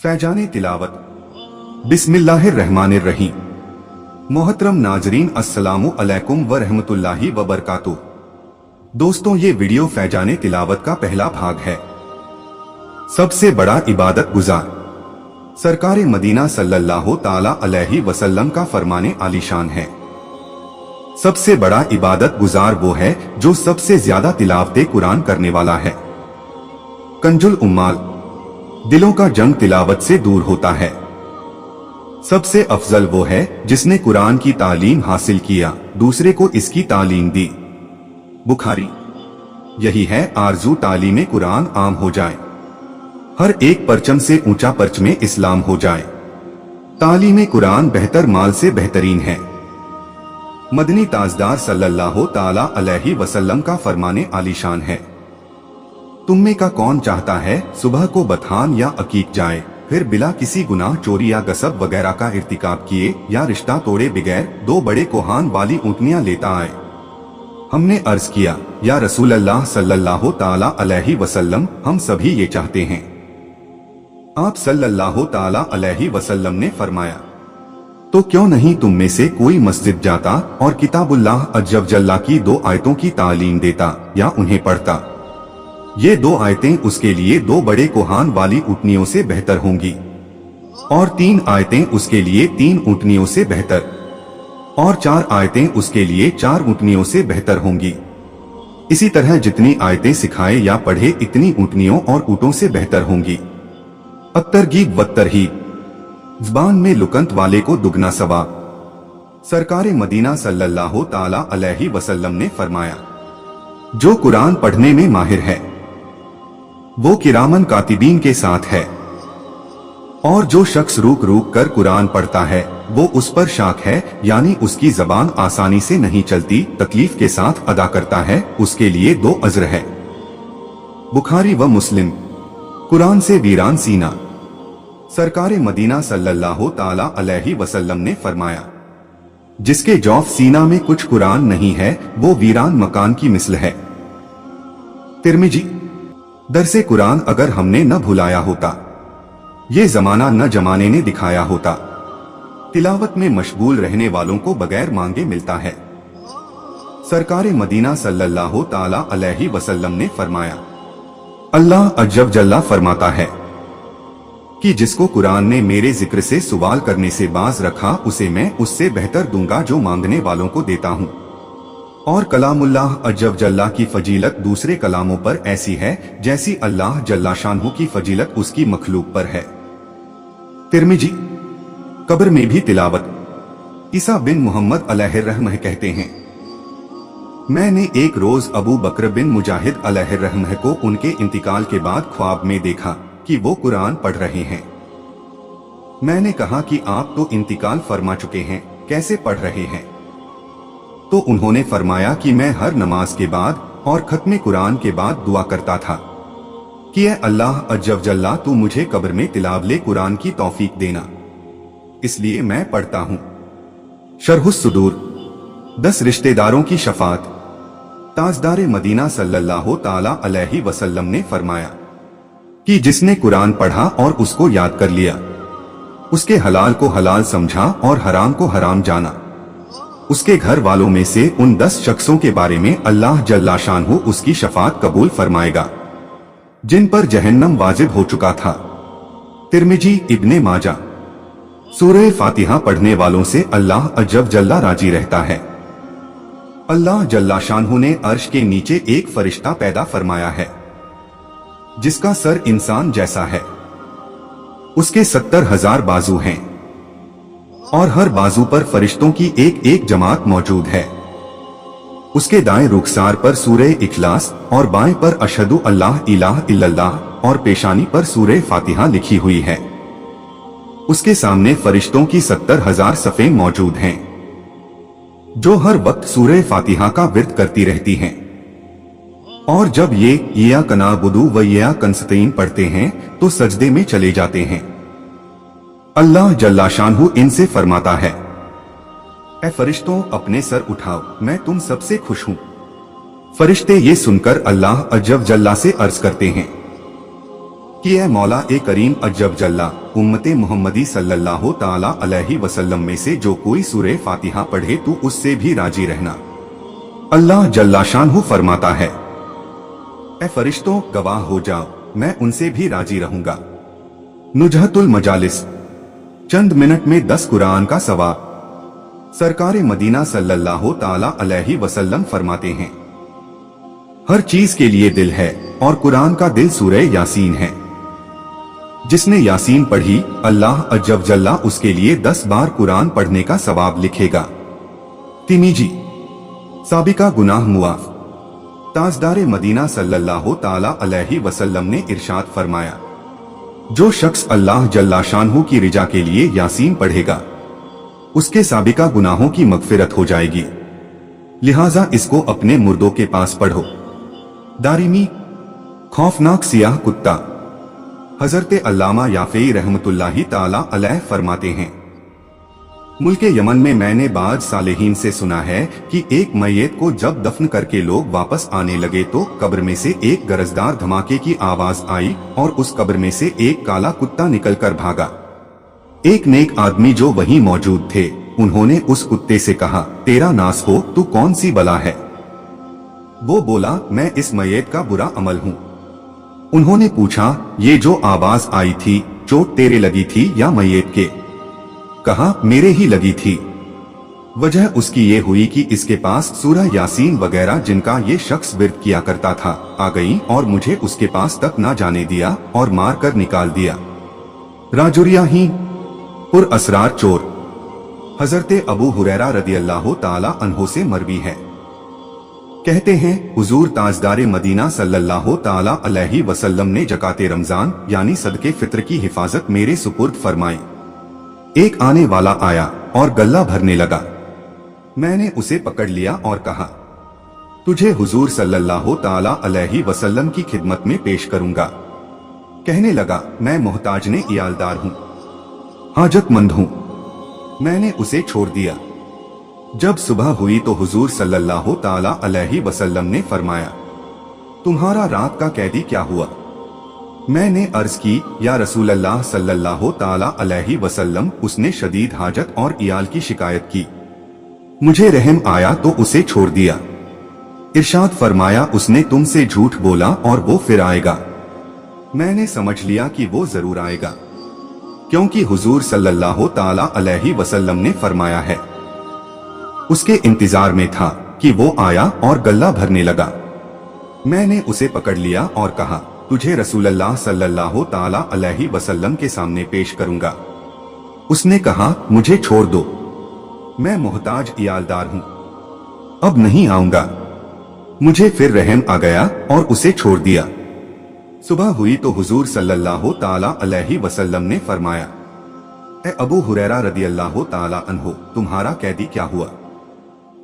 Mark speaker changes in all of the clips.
Speaker 1: फैजाने तिलावत। बिस्मिल्लाहिर्रहमानिर्रहीम। मोहतरम नाजरीन, अस्सलामु अलैकुम व रहमतुल्लाहि व बरकातुह। दोस्तों, ये वीडियो फैजाने तिलावत का पहला भाग है। सबसे बड़ा इबादत गुजार सरकार मदीना सल्लल्लाहु ताला अलैहि वसल्लम का फरमाने आलीशान है। सबसे बड़ा इबादत गुजार वो है जो सबसे ज्यादा तिलावते कुरान करने वाला है। कंजुल उम्माल, दिलों का जंग तिलावत से दूर होता है। सबसे अफजल वो है जिसने कुरान की तालीम हासिल किया, दूसरे को इसकी तालीम दी। बुखारी। यही है आरजू, तालीम कुरान आम हो जाए, हर एक परचम से ऊंचा परचम इस्लाम हो जाए। तालीम कुरान बेहतर माल से बेहतरीन है। मदनी ताजदार सल्लल्लाहु ताला अलैहि वसल्लम का फरमाने आलीशान है। तुम में का कौन चाहता है सुबह को बथान या अकीक जाए, फिर बिला किसी गुनाह चोरी या गसब वगैरह का इर्तिकाब किए या रिश्ता तोड़े बगैर दो बड़े कोहान वाली ऊँटनियां लेता आए। हमने अर्ज किया, या रसूल अल्लाह सल्लल्लाहु ताला अलैहि वसल्लम, हम सभी ये चाहते हैं। आप सल्लल्लाहु ताला अलैहि वसल्लम ने फरमाया, तो क्यों नहीं तुम में से कोई मस्जिद जाता और किताबुल्लाह अज्जव जल्ला की दो आयतों की तालीम देता या उन्हें पढ़ता। ये दो आयतें उसके लिए दो बड़े कोहान वाली ऊँटनियों से बेहतर होंगी, और 3 आयतें उसके लिए 3 ऊँटनियों से बेहतर, और 4 आयतें उसके लिए 4 ऊँटनियों से बेहतर होंगी। इसी तरह जितनी आयतें सिखाए या पढ़े इतनी ऊँटनियों और ऊँटों से बेहतर होंगी। अत्तरगीब वत्तरहीब, ज़बान में लुकंत वाले को दुगना सवाब। सरकार मदीना सल्लल्लाहु ताला अलैहि वसल्लम ने फरमाया, जो कुरान पढ़ने में माहिर है वो किरामन कातिबीन के साथ है, और जो शख्स रुक रुक कर कुरान पढ़ता है वो उस पर शाक है, यानी उसकी जबान आसानी से नहीं चलती, तकलीफ के साथ अदा करता है, उसके लिए 2 अज्र है। बुखारी व मुस्लिम। कुरान से वीरान सीना। सरकार मदीना सल्लल्लाहु ताला अलैहि वसल्लम ने फरमाया, जिसके जौफ सीना में कुछ कुरान नहीं है वो वीरान मकान की मिसल है। तिर्मिजी। दरसे कुरान अगर हमने न भुलाया होता, ये जमाना न जमाने ने दिखाया होता। तिलावत में मशगूल रहने वालों को बगैर मांगे मिलता है। सरकार मदीना सल्लल्लाहु ताला अलैहि वसल्लम ने फरमाया, अल्लाह अज्जव जल्ला फरमाता है कि जिसको कुरान ने मेरे जिक्र से सवाल करने से बाज रखा उसे मैं उससे बेहतर दूंगा जो मांगने वालों को देता हूं। और कलामुल्लाह अज्जव जल्ला की फजीलत दूसरे कलामों पर ऐसी है जैसी अल्लाह जल्ला शानहू की फजीलत उसकी मखलूक पर है। तिर्मिजी। कब्र में भी तिलावत। ईसा बिन मोहम्मद अलैहिर्रहमह कहते हैं, मैंने एक रोज अबू बकर बिन मुजाहिद अलैहिर्रहमह को उनके इंतकाल के बाद ख्वाब में देखा कि वो कुरान पढ़ रहे हैं। मैंने कहा कि आप तो इंतकाल फरमा चुके हैं, कैसे पढ़ रहे हैं? तो उन्होंने फरमाया कि मैं हर नमाज के बाद और खत्मे कुरान के बाद दुआ करता था कि ऐ अल्लाह अज्जव जल्ला, तू मुझे कब्र में तिलावले कुरान की तौफीक देना, इसलिए मैं पढ़ता हूं। शरहुस सुदूर। 10 रिश्तेदारों की शफात। ताजदार मदीना सल्लल्लाहु ताला अलैहि वसल्लम ने फरमाया कि जिसने कुरान पढ़ा और उसको याद कर लिया, उसके हलाल को हलाल समझा और हराम को हराम जाना, उसके घर वालों में से उन 10 शख्सों के बारे में अल्लाह जल्ला शानहू उसकी शफात कबूल फरमाएगा जिन पर जहन्नम वाजिब हो चुका था। तिर्मिजी इब्ने माजा। सूरह फातिहा पढ़ने वालों से अल्लाह अज्जव जल्ला राजी रहता है। अल्लाह जल्ला शानहू ने अर्श के नीचे एक फरिश्ता पैदा फरमाया है जिसका सर इंसान जैसा है। उसके 70,000 बाजू हैं और हर बाजू पर फरिश्तों की एक एक जमात मौजूद है। उसके दाएं रुखसार पर सूरह इखलास और बाएं पर अशहदु अल्लाह इलाहा इल्लल्लाह और पेशानी पर सूरह फातिहा लिखी हुई है। उसके सामने फरिश्तों की 70,000 सफ़ें मौजूद हैं जो हर वक्त सूरह फातिहा का विर्द करती रहती हैं। और जब ये या कनाबुदु व या कंस्तईन पढ़ते हैं तो सजदे में चले जाते हैं। अल्लाह जल्ला शानहू इनसे फरमाता है, ए फरिश्तों, अपने सर उठाओ, मैं तुम सबसे खुश हूं। फरिश्ते ये सुनकर अल्लाह अज्जव जल्ला से अर्ज करते हैं, कि ए मौला ए करीम अज्जब जल्ला, उम्मते मोहम्मदी सल्लल्लाहु ताला अलैहि वसल्लम में से जो कोई सूरह फातिहा पढ़े तू उससे भी राजी रहना। अल्लाह जल्ला शानहू फरमाता है, ए फरिश्तों गवाह हो जाओ, मैं उनसे भी राजी रहूंगा। नुजहतुल मजालिस, चंद मिनट में 10 कुरान का सवाब। सरकारे मदीना सल्लल्लाहु ताला अलैहि वसल्लम फरमाते हैं, हर चीज के लिए दिल है और कुरान का दिल सूरह यासीन है। जिसने यासीन पढ़ी अल्लाह अज्जब जल्ला उसके लिए 10 बार कुरान पढ़ने का सवाब लिखेगा। तिर्मिजी। साबिका गुनाह मुआफ। ताजदारे मदीना सल्लल्लाहु ताला अलैहि वसल्लम ने इरशाद फरमाया, जो शख्स अल्लाह जल्ला शानहू की रिजा के लिए यासीन पढ़ेगा उसके साबिका गुनाहों की मगफिरत हो जाएगी, लिहाजा इसको अपने मुर्दों के पास पढ़ो। दारिमी। खौफनाक सियाह कुत्ता। हजरत अल्लामा याफई रहमतुल्लाही ताला अलैह फरमाते हैं, मुल्के यमन में मैंने बाज सालेहीन से सुना है कि एक मैयत को जब दफन करके लोग वापस आने लगे तो कब्र में से एक गरजदार धमाके की आवाज आई और उस कब्र में से एक काला कुत्ता निकलकर भागा। एक नेक आदमी जो वहीं मौजूद थे, उन्होंने उस कुत्ते से कहा, तेरा नास हो, तू कौन सी बला है? वो बोला, मैं इस मैयत का बुरा अमल हूँ। उन्होंने पूछा, ये जो आवाज आई थी चोट तेरे लगी थी या मैयत के? कहा, मेरे ही लगी थी। वजह उसकी ये हुई कि इसके पास सूरह यासीन वगैरह जिनका ये शख्स विर्द किया करता था आ गई और मुझे उसके पास तक ना जाने दिया और मार कर निकाल दिया। राजुरिया ही पुर असरार चोर। हजरत अबू हुरैरा रदियल्लाहु ताला अन्हो से मरवी है, कहते हैं हुजूर ताजदारे मदीना सल्लल्लाहु ताला अलैहि वसल्लम ने ज़कात रमजान यानी सदके फित्र की हिफाजत मेरे सुपुर्द फरमाई। एक आने वाला आया और गल्ला भरने लगा। मैंने उसे पकड़ लिया और कहा, तुझे हुजूर सल्लल्लाहु ताला अलैहि वसल्लम की खिदमत में पेश करूंगा। कहने लगा, मैं मोहताज ने इयालदार हूं, हाजतमंद हूं। मैंने उसे छोड़ दिया। जब सुबह हुई तो हुजूर सल्लल्लाहु ताला अलैहि वसल्लम ने फरमाया, तुम्हारा रात का कैदी क्या हुआ? मैंने अर्ज की, या रसूल अल्लाह सल्लल्लाहु ताला अलैहि वसल्लम, उसने शदीद हाजत और इयाल की शिकायत की, मुझे रहम आया तो उसे छोड़ दिया। इरशाद फरमाया, उसने तुमसे झूठ बोला और वो फिर आएगा। मैंने समझ लिया कि वो जरूर आएगा, क्योंकि हुजूर सल्लल्लाहु ताला अलैहि वसल्लम ने फरमाया है। उसके इंतजार में था कि वो आया और गल्ला भरने लगा। मैंने उसे पकड़ लिया और कहा, तुझे रसूलुल्लाह सल्लल्लाहु ताला अलैहि वसल्लम के सामने पेश करूंगा। उसने कहा, मुझे छोड़ दो, मैं मोहताज इयालदार हूं, अब नहीं आऊंगा। मुझे फिर रहम आ गया और उसे छोड़ दिया। सुबह हुई तो हुजूर सल्लल्लाहु ताला अलैहि वसल्लम ने फरमाया, ए अबू हुरैरा रदियल्लाहु ताला अन्हो, तुम्हारा कैदी क्या हुआ?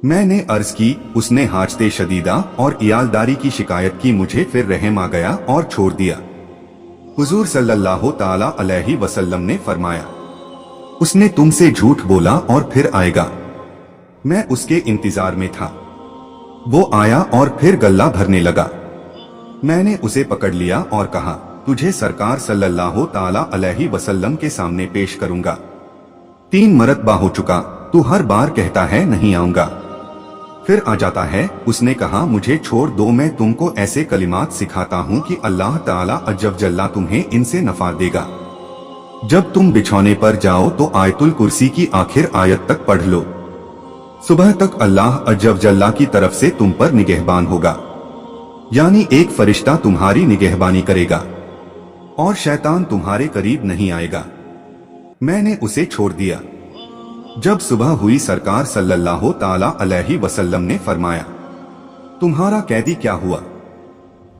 Speaker 1: मैंने अर्ज की, उसने हाजते शदीदा और इयालदारी की शिकायत की, मुझे फिर रहम आ गया और छोड़ दिया। हुजूर सल्लल्लाहु ताला अलैहि वसल्लम ने फरमाया, उसने तुमसे झूठ बोला और फिर आएगा। मैं उसके इंतजार में था। वो आया और फिर गल्ला भरने लगा। मैंने उसे पकड़ लिया और कहा, तुझे सरकार सल्लल्लाहु ताला अलैहि वसल्लम के सामने पेश करूंगा। 3 मरतबा हो चुका, तू हर बार कहता है नहीं आऊंगा, फिर आ जाता है। उसने कहा, मुझे छोड़ दो, मैं तुमको ऐसे कलिमात सिखाता हूँ कि अल्लाह ताला अज्जब जल्ला तुम्हें इनसे नफा देगा। जब तुम बिछौने पर जाओ तो आयतुल कुर्सी की आखिर आयत तक पढ़ लो। सुबह तक अल्लाह अज्जब जल्ला की तरफ से तुम पर निगहबान होगा, यानी एक फरिश्ता तुम्हारी निगहबानी करेगा और शैतान तुम्हारे करीब नहीं आएगा। मैंने उसे छोड़ दिया। जब सुबह हुई सरकार सल्लल्लाहु ताला अलैहि वसल्लम ने फरमाया, तुम्हारा कैदी क्या हुआ?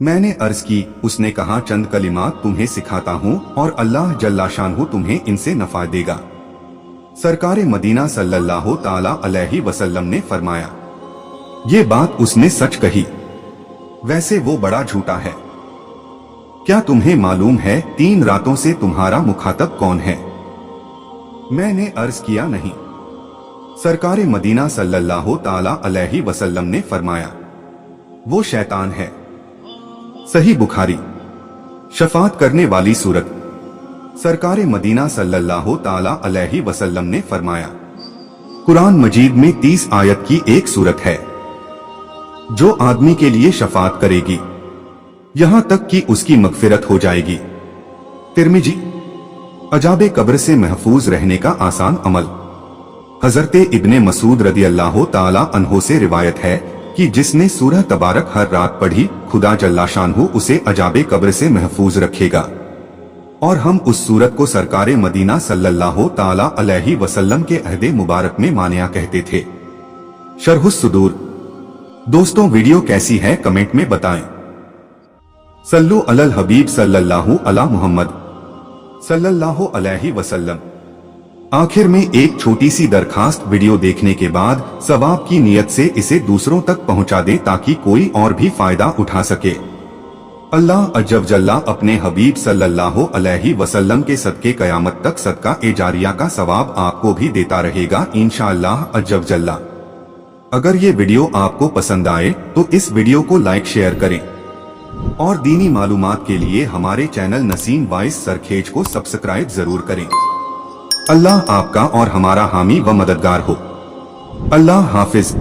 Speaker 1: मैंने अर्ज की, उसने कहा, चंद कलिमात तुम्हें सिखाता हूँ और अल्लाह जल्ला शानहू तुम्हें इनसे नफा देगा। सरकारे मदीना सल्लल्लाहु ताला अलैहि वसल्लम ने फरमाया, ये बात उसने सच कही, वैसे वो बड़ा झूठा है। क्या तुम्हें मालूम है 3 रातों से तुम्हारा मुखातब कौन है? मैंने अर्ज किया, नहीं। सरकारे मदीना सल्लल्लाहु ताला अलैहि वसल्लम ने फरमाया, वो शैतान है। सही बुखारी। शफात करने वाली सूरत। सरकारे मदीना सल्लल्लाहु ताला अलैहि वसल्लम ने फरमाया, कुरान मजीद में 30 आयत की एक सूरत है जो आदमी के लिए शफात करेगी यहां तक कि उसकी मगफिरत हो जाएगी। तिर्मिजी। अजाबे कब्र से महफूज रहने का आसान अमल। हजरते इब्ने मसूद रदी अल्लाह ताला अन्हो से रिवायत है कि जिसने सूरह तबारक हर रात पढ़ी, खुदा जल्ला शानहू उसे अजाबे कब्र से महफूज रखेगा। और हम उस सूरत को सरकारे मदीना सल्लल्लाहु ताला अलैहि वसल्लम के अहदे मुबारक में मानिया कहते थे। शरहुस सुदूर। दोस्तों वीडियो कैसी है कमेंट में बताएं। सल्लु अलल हबीब सल्लल्लाहु अला मुहम्मद सल्लल्लाहु अलैहि वसल्लम। आखिर में एक छोटी सी दरखास्त, वीडियो देखने के बाद सवाब की नियत से इसे दूसरों तक पहुंचा दे ताकि कोई और भी फायदा उठा सके। अल्लाह अज्जल जल्ला अपने हबीब सल्लल्लाहु अलैहि वसल्लम के सदके कयामत तक सदका ए जारिया का सवाब आपको भी देता रहेगा इंशाअल्लाह अज्जल जल्ला। अगर ये वीडियो आपको पसंद आए तो इस वीडियो को लाइक शेयर करें और दीनी मालूमात के लिए हमारे चैनल नसीम वाइस सरखेज को सब्सक्राइब जरूर करें। अल्लाह आपका और हमारा हामी व मददगार हो। अल्लाह हाफिज।